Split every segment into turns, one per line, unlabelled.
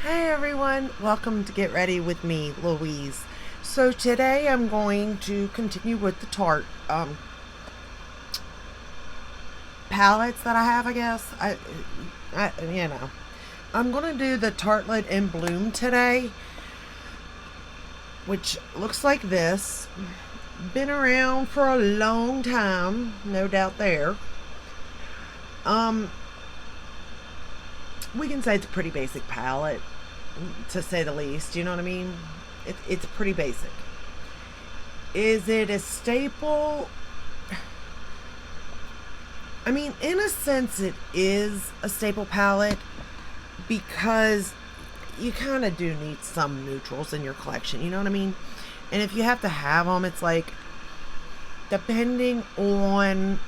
Hey everyone, welcome to Get Ready with me, Louise. So today I'm going to continue with the Tarte palettes that I have, I guess. I I'm going to do the Tartelette in Bloom today, which looks like this. Been around for a long time, no doubt there. Um, we can say it's a pretty basic palette, to say the least. You know what I mean? It's pretty basic. Is it a staple? I mean, in a sense, it is a staple palette because you kind of do need some neutrals in your collection. You know what I mean? And if you have to have them, it's like depending on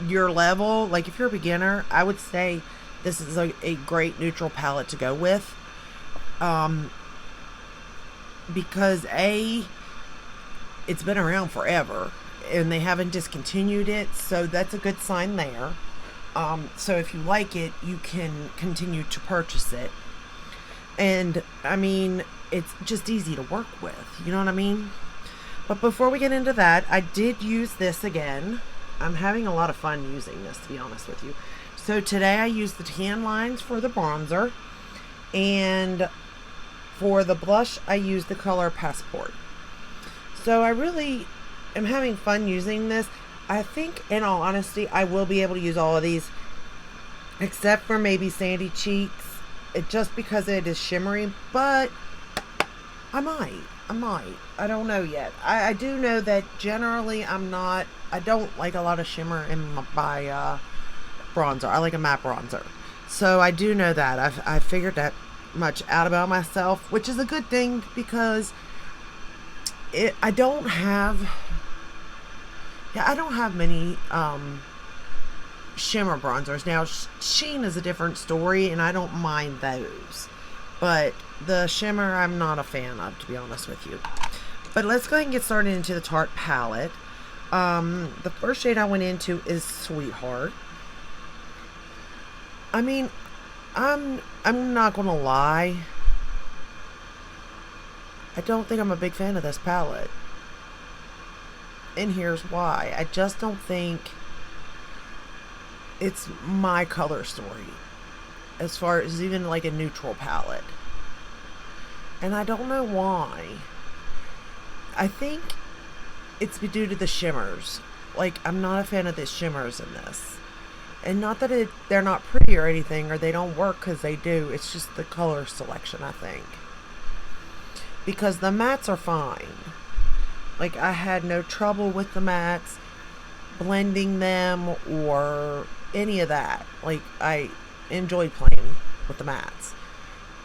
your level. Like if you're a beginner, I would say this is a great neutral palette to go with. Um, because it's been around forever and they haven't discontinued it, so that's a good sign there. So if you like it, you can continue to purchase it. And I mean, it's just easy to work with, you know what I mean? But before we get into that, I did use this again. I'm having a lot of fun using this, to be honest with you. So today I used the tan lines for the bronzer, and for the blush I used the color Passport. So I really am having fun using this. I think, in all honesty, I will be able to use all of these, except for maybe Sandy Cheeks, just because it is shimmery, but I might. I don't know yet. I do know that generally I don't like a lot of shimmer in my bronzer. I like a matte bronzer. So I do know that. I figured that much out about myself, which is a good thing because I don't have many shimmer bronzers. Now Sheen is a different story and I don't mind those. But the shimmer I'm not a fan of, to be honest with you. But let's go ahead and get started into the Tarte palette. The first shade I went into is Sweetheart. I mean, I'm not gonna lie. I don't think I'm a big fan of this palette. And here's why. I just don't think it's my color story as far as even like a neutral palette. And I don't know why. I think it's due to the shimmers. Like, I'm not a fan of the shimmers in this. And not that they're not pretty or anything, or they don't work, because they do. It's just the color selection, I think. Because the mattes are fine. Like, I had no trouble with the mattes, blending them, or any of that. Like, I enjoyed playing with the mattes.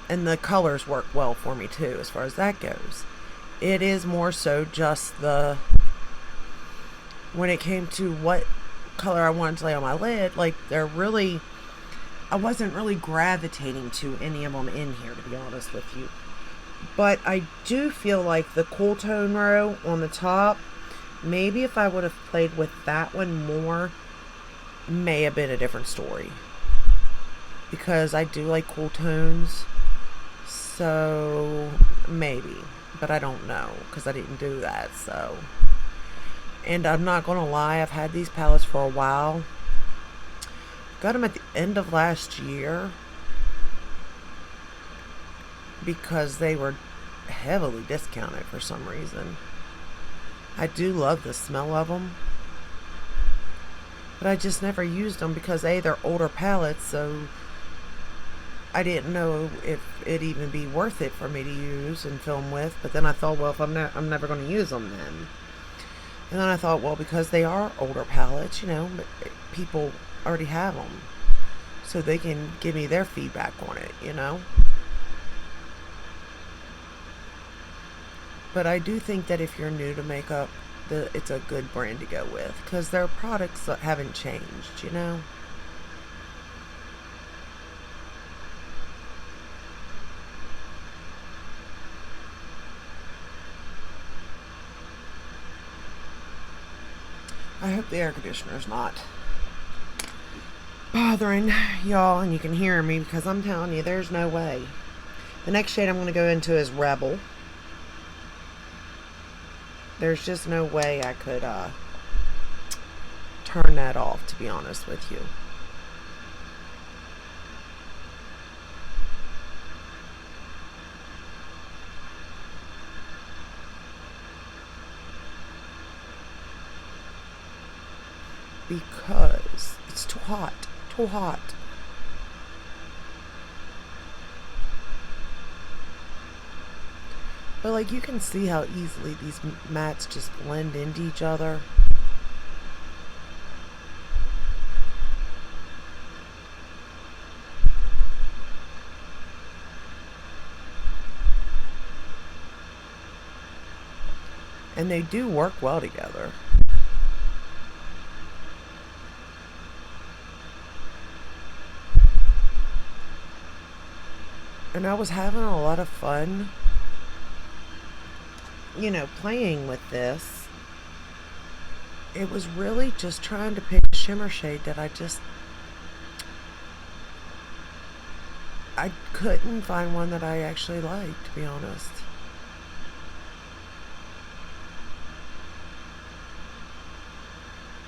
And the colors work well for me, too, as far as that goes. It is more so just when it came to what color I wanted to lay on my lid, like, I wasn't really gravitating to any of them in here, to be honest with you. But I do feel like the cool tone row on the top, maybe if I would have played with that one more, may have been a different story. Because I do like cool tones. So, maybe. But I don't know, because I didn't do that, so. And I'm not going to lie, I've had these palettes for a while. Got them at the end of last year, because they were heavily discounted for some reason. I do love the smell of them, but I just never used them because they're older palettes, so I didn't know if it'd even be worth it for me to use and film with. But then I thought, well, if I'm never going to use them then. And then I thought, well, because they are older palettes, but people already have them, so they can give me their feedback on it. But I do think that if you're new to makeup, it's a good brand to go with, because their products haven't changed. I hope the air conditioner's not bothering y'all and you can hear me, because I'm telling you, there's no way. The next shade I'm going to go into is Rebel. There's just no way I could turn that off, to be honest with you. Because it's too hot. Too hot. But like, you can see how easily these mats just blend into each other. And they do work well together. And I was having a lot of fun, playing with this. It was really just trying to pick a shimmer shade that I couldn't find one that I actually liked, to be honest.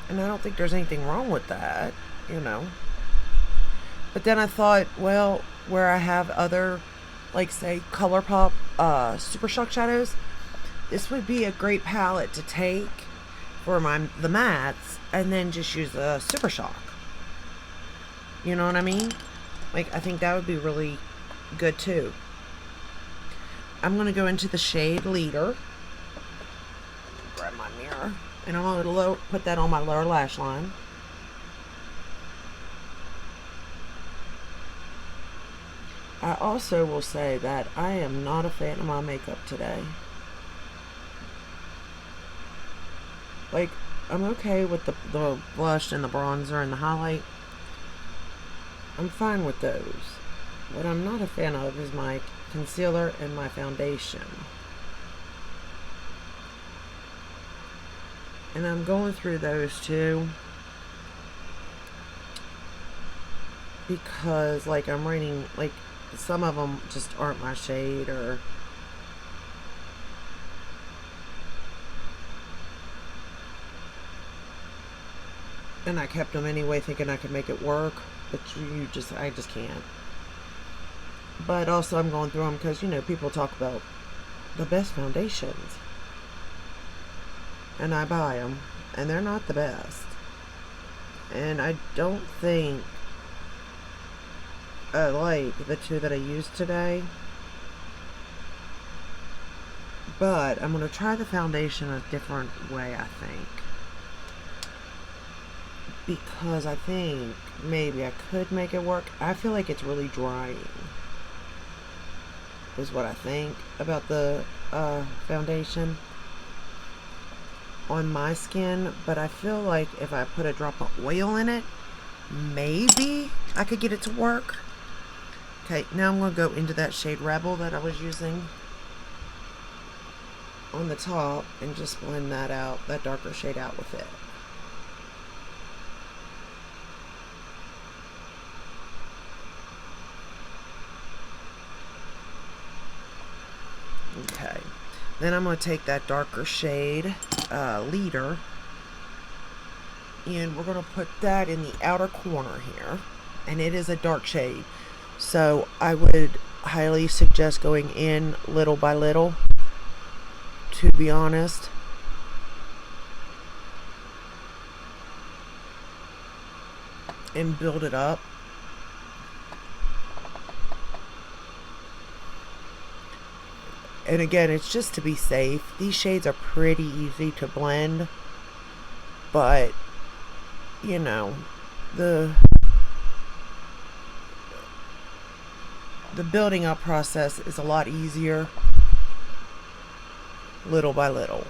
And I don't think there's anything wrong with that. But then I thought, well, where I have other, like, say, ColourPop Super Shock shadows, this would be a great palette to take for the mats and then just use a Super Shock. You know what I mean? Like, I think that would be really good too. I'm going to go into the shade Leader. Grab my mirror. And I'm going to put that on my lower lash line. I also will say that I am not a fan of my makeup today. Like, I'm okay with the blush and the bronzer and the highlight. I'm fine with those. What I'm not a fan of is my concealer and my foundation. And I'm going through those too, because, like, I'm reading, like, some of them just aren't my shade, and I kept them anyway, thinking I could make it work, but I just can't. But also I'm going through them because, people talk about the best foundations, and I buy them, and they're not the best. And I don't think I like the two that I used today. But I'm going to try the foundation a different way, I think. Because I think maybe I could make it work. I feel like it's really drying, is what I think about the foundation on my skin. But I feel like if I put a drop of oil in it, maybe I could get it to work. Okay, now I'm going to go into that shade Rebel that I was using on the top and just blend that out, that darker shade out with it. Okay, then I'm going to take that darker shade, Leader, and we're going to put that in the outer corner here. And it is a dark shade, so I would highly suggest going in little by little, to be honest. And build it up. And again, it's just to be safe. These shades are pretty easy to blend, but the building up process is a lot easier little by little,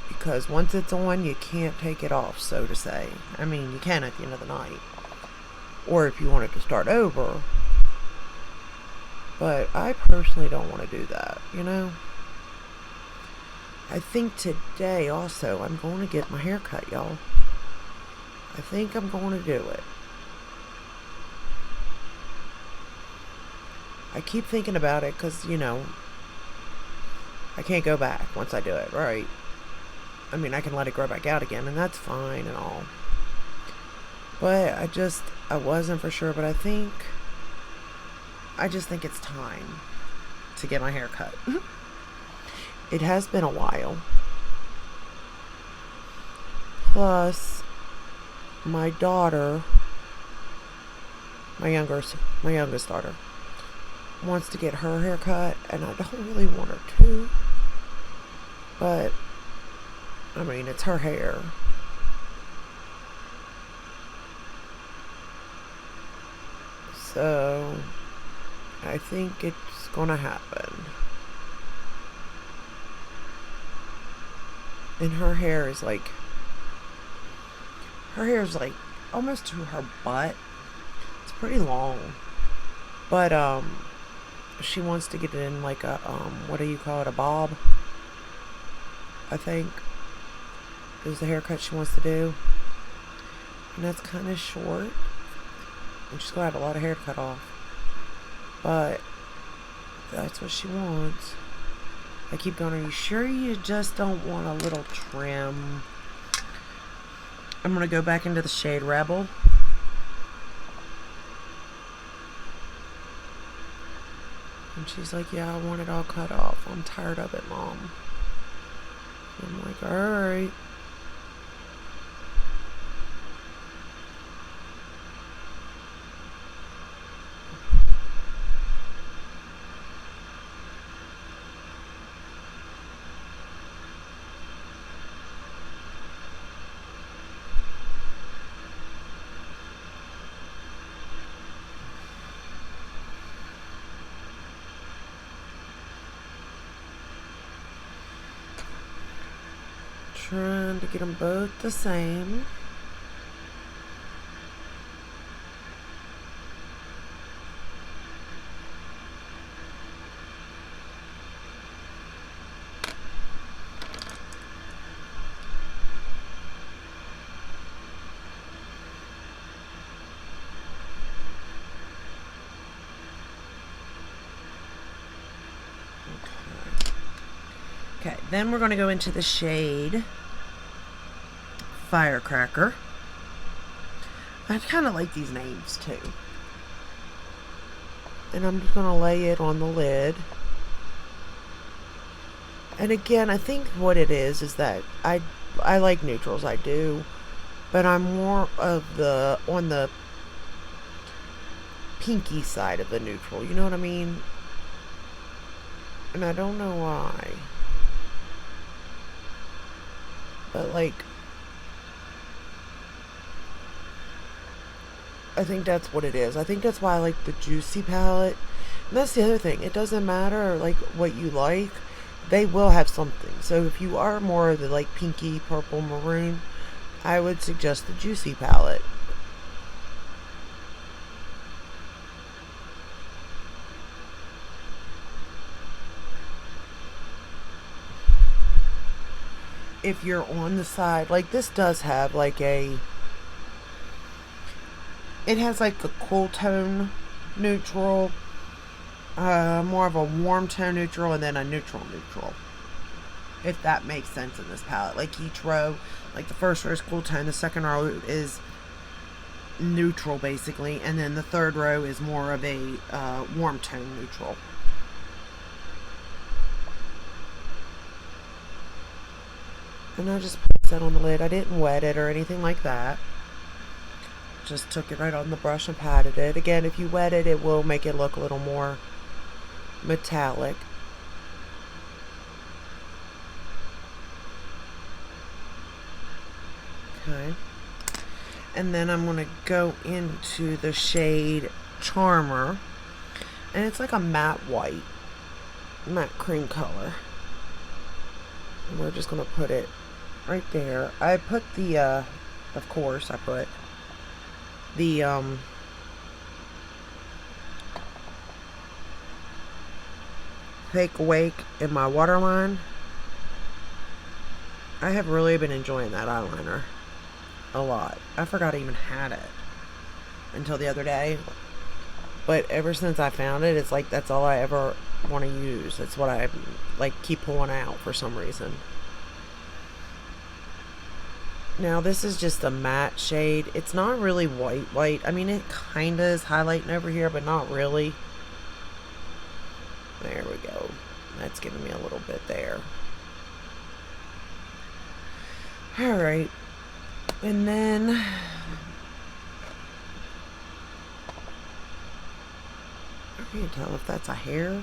because once it's on, you can't take it off, so to say. I mean, you can at the end of the night, or if you wanted to start over, but I personally don't want to do that. I think today also I'm going to get my hair cut, y'all. I think I'm going to do it. I keep thinking about it because, you know, I can't go back once I do it, right? I mean, I can let it grow back out again, and that's fine and all. But I wasn't for sure, but I just think it's time to get my hair cut. It has been a while. Plus, my daughter, my youngest daughter, wants to get her hair cut, and I don't really want her to. But, I mean, it's her hair. So, I think it's gonna happen. And her hair is like almost to her butt. It's pretty long. But she wants to get it in like a what do you call it, a bob, I think is the haircut she wants to do. And that's kind of short. And she's gonna have a lot of hair to cut off. But that's what she wants. I keep going, are you sure you just don't want a little trim? I'm going to go back into the shade Rebel. And she's like, yeah, I want it all cut off. I'm tired of it, Mom. I'm like, alright. Trying to get them both the same. Okay, then we're going to go into the shade Firecracker. I kind of like these names too. And I'm just going to lay it on the lid. And again, I think what it is that I like neutrals, I do. But I'm more of on the pinky side of the neutral, you know what I mean? And I don't know why. But like, I think that's what it is. I think that's why I like the Juicy palette. And that's the other thing. It doesn't matter like what you like. They will have something. So if you are more of the like pinky, purple, maroon, I would suggest the Juicy palette. If you're on the side, like this does have like it has like a cool tone neutral, more of a warm tone neutral, and then a neutral, if that makes sense in this palette. Like each row, like the first row is cool tone, the second row is neutral basically, and then the third row is more of a warm tone neutral. And I just put that on the lid. I didn't wet it or anything like that. Just took it right on the brush and patted it. Again, if you wet it, it will make it look a little more metallic. Okay. And then I'm going to go into the shade Charmer. And it's like a matte white, matte cream color. And we're just going to put it right there. I put the, of course, I put the, Fake Awake in my waterline. I have really been enjoying that eyeliner a lot. I forgot I even had it until the other day. But ever since I found it, it's like that's all I ever want to use. That's what I like keep pulling out for some reason. Now this is just a matte shade. It's not really white. I mean, it kind of is highlighting over here, but not really. There we go. That's giving me a little bit there. Alright. And then I can't tell if that's a hair.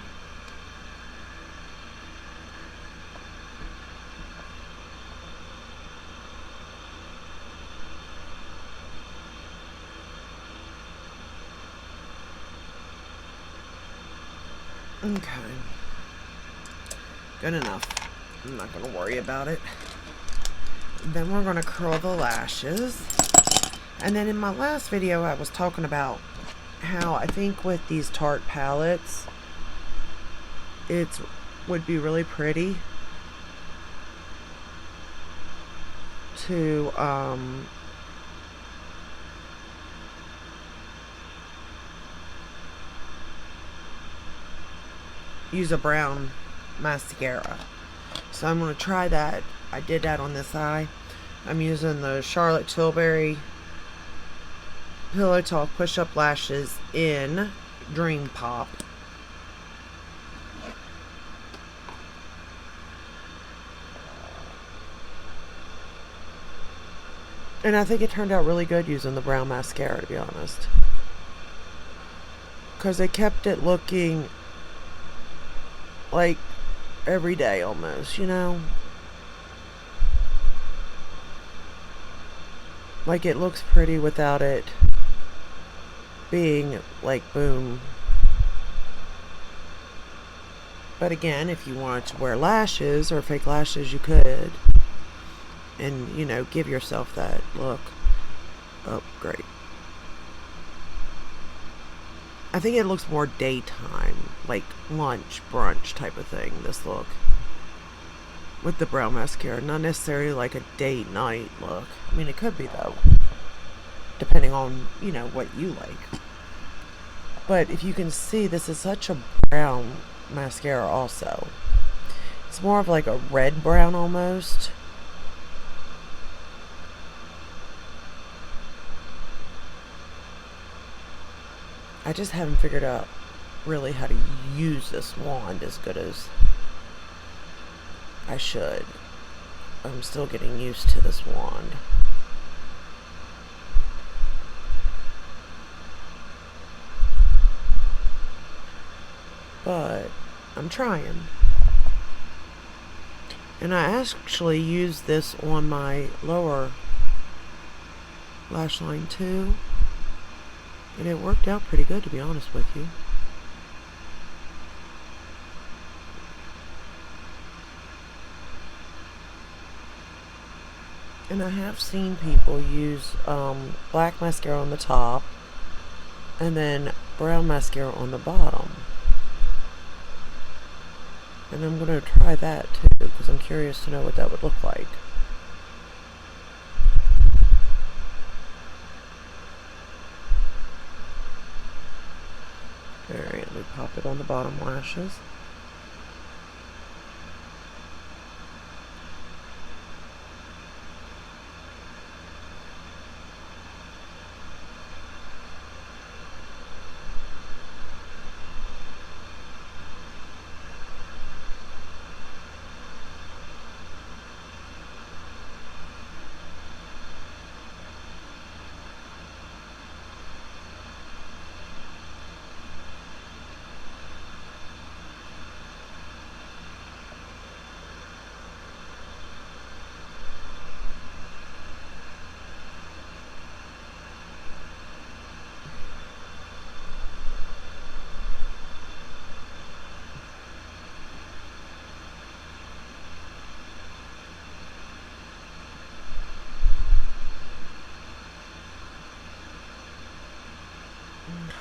Okay. Good enough. I'm not going to worry about it. Then we're going to curl the lashes. And then in my last video, I was talking about how I think with these Tarte palettes, it would be really pretty to use a brown mascara. So I'm going to try that. I did that on this eye. I'm using the Charlotte Tilbury Pillow Talk Push-Up Lashes in Dream Pop. And I think it turned out really good using the brown mascara, to be honest. Because they kept it looking like every day almost, you know? Like it looks pretty without it being like boom. But again, if you wanted to wear lashes or fake lashes, you could. And, you know, give yourself that look. Oh, great. I think it looks more daytime, like lunch, brunch type of thing, this look. With the brown mascara, not necessarily like a date night look. I mean, it could be though. Depending on, you know, what you like. But if you can see, this is such a brown mascara also. It's more of like a red brown almost. I just haven't figured out really how to use this wand as good as I should. I'm still getting used to this wand. But I'm trying. And I actually used this on my lower lash line too. And it worked out pretty good, to be honest with you. And I have seen people use black mascara on the top and then brown mascara on the bottom. And I'm going to try that too, because I'm curious to know what that would look like. Alright, let me pop it on the bottom lashes.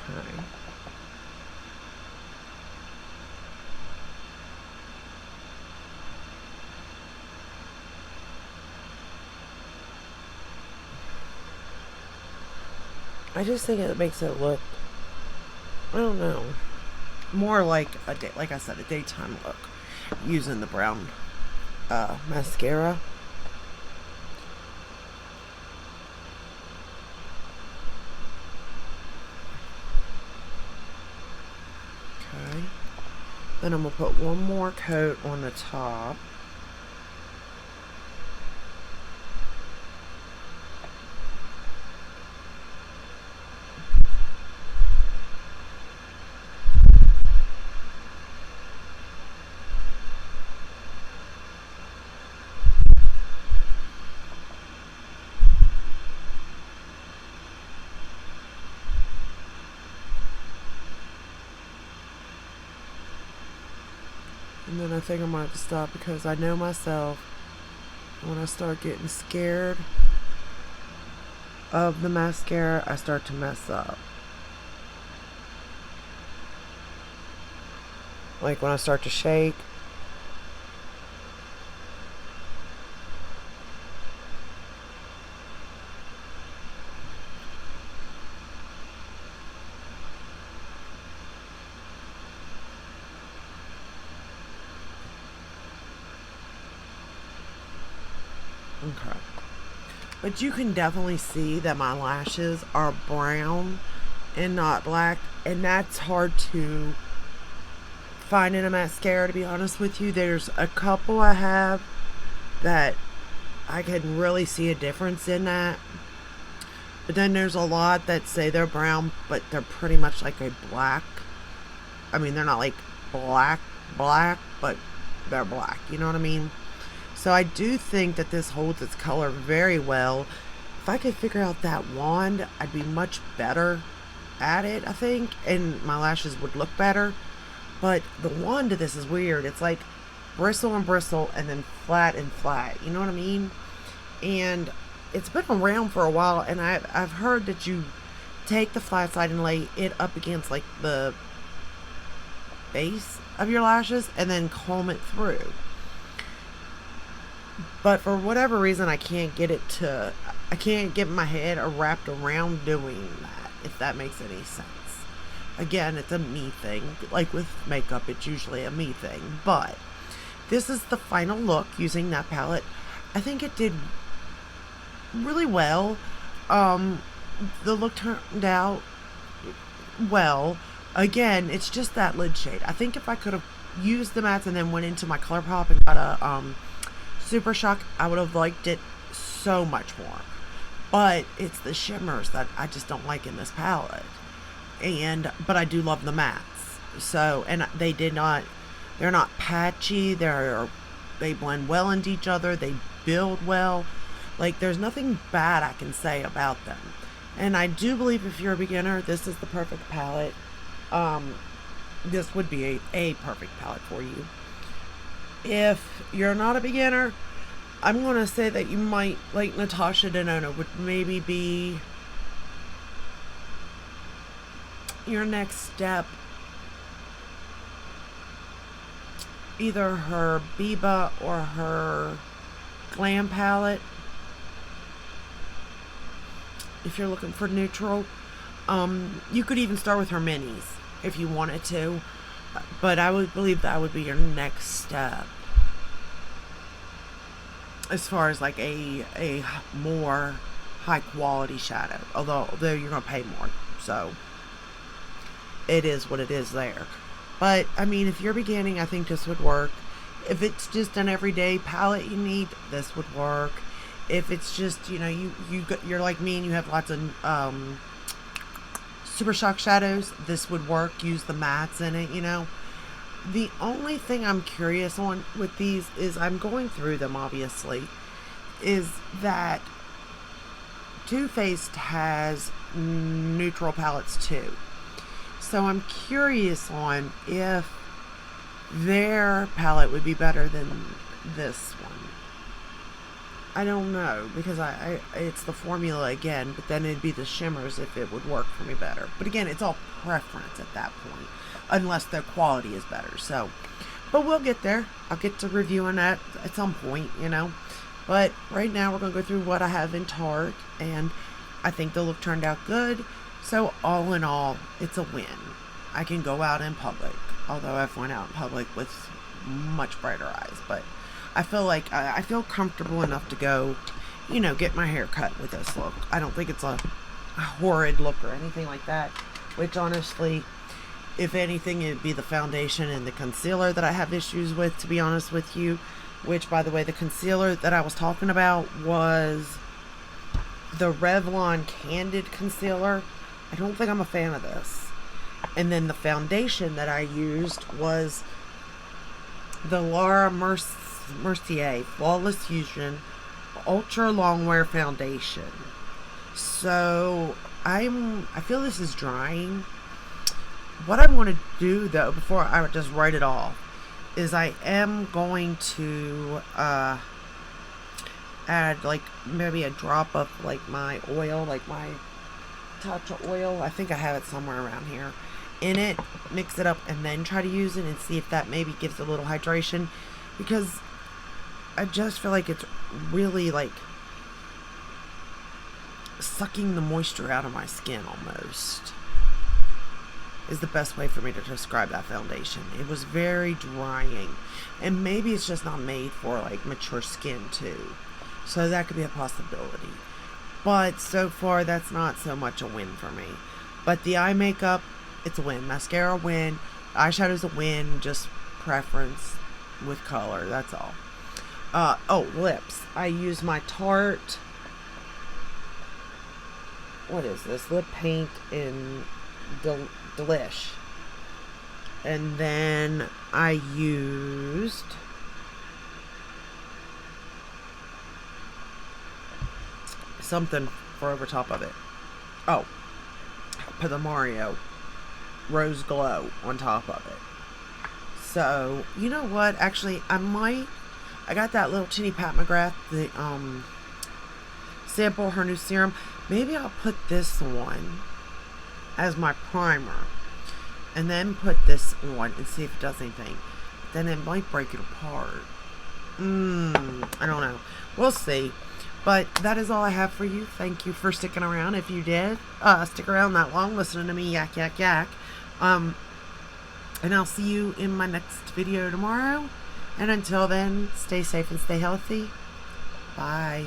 Okay. I just think it makes it look, I don't know, more like a day, like I said, a daytime look using the brown mascara. Okay. Then I'm going to put one more coat on the top. And then I think I'm going to have to stop because I know myself, when I start getting scared of the mascara, I start to mess up. Like when I start to shake. Okay. But you can definitely see that my lashes are brown and not black, and that's hard to find in a mascara, to be honest with you. There's a couple I have that I can really see a difference in that. But then there's a lot that say they're brown, but they're pretty much like a black. I mean, they're not like black, but they're black. You know what I mean? So I do think that this holds its color very well. If I could figure out that wand, I'd be much better at it, I think, and my lashes would look better. But the wand to this is weird. It's like bristle and bristle and then flat and flat. You know what I mean? And it's been around for a while, and I've heard that you take the flat side and lay it up against like the base of your lashes and then comb it through. But for whatever reason, I can't get my head wrapped around doing that, if that makes any sense. Again, it's a me thing. Like with makeup, it's usually a me thing. But this is the final look using that palette. I think it did really well. The look turned out well. Again, it's just that lid shade. I think if I could have used the mattes and then went into my ColourPop and got a Super Shock, I would have liked it so much more. But it's the shimmers that I just don't like in this palette. But I do love the mattes. So, and they're not patchy. They blend well into each other. They build well. Like, there's nothing bad I can say about them. And I do believe if you're a beginner, this is the perfect palette. This would be a perfect palette for you. If you're not a beginner, I'm going to say that you might, like Natasha Denona, would maybe be your next step. Either her Biba or her Glam palette. If you're looking for neutral. You could even start with her minis if you wanted to. But I would believe that would be your next step. As far as like a more high quality shadow. Although you're going to pay more. So it is what it is there. But I mean, if you're beginning, I think this would work. If it's just an everyday palette you need, this would work. If it's just, you're like me and you have lots of Super Shock shadows, this would work. Use the mattes in it, The only thing I'm curious on with these is, I'm going through them obviously, is that Too Faced has neutral palettes too. So I'm curious on if their palette would be better than this one. I don't know, because it's the formula again, but then it'd be the shimmers if it would work for me better. But again, it's all preference at that point, unless their quality is better. So, but we'll get there. I'll get to reviewing that at some point, But right now we're going to go through what I have in Tarte, and I think the look turned out good. So all in all, it's a win. I can go out in public, although I've went out in public with much brighter eyes, but I feel like I feel comfortable enough to go, get my hair cut with this look. I don't think it's a horrid look or anything like that, which honestly, if anything, it'd be the foundation and the concealer that I have issues with, to be honest with you. Which, by the way, the concealer that I was talking about was the Revlon Candid Concealer. I don't think I'm a fan of this. And then the foundation that I used was the Laura Mercier Flawless Fusion Ultra Longwear Foundation. So I feel this is drying. What I want to do though, before I just write it off, is I am going to add like maybe a drop of like my oil, like my Tarte oil. I think I have it somewhere around here. In it, mix it up, and then try to use it and see if that maybe gives a little hydration, because I just feel like it's really like sucking the moisture out of my skin almost, is the best way for me to describe that foundation. It was very drying, and maybe it's just not made for like mature skin too, so that could be a possibility. But so far that's not so much a win for me. But the eye makeup, it's a win. Mascara, win. Eyeshadow's a win. Just preference with color. That's all. Oh, lips. I use my Tarte. What is this? Lip paint in Delish. And then I used something for over top of it. Oh, put the Mario Rose Glow on top of it. So, you know what? Actually, I got that little teeny Pat McGrath, the sample, her new serum. Maybe I'll put this one as my primer, and then put this on and see if it does anything. Then it might break it apart. I don't know. We'll see. But that is all I have for you. Thank you for sticking around. If you did stick around that long, listening to me yak, yak, yak. And I'll see you in my next video tomorrow. And until then, stay safe and stay healthy. Bye.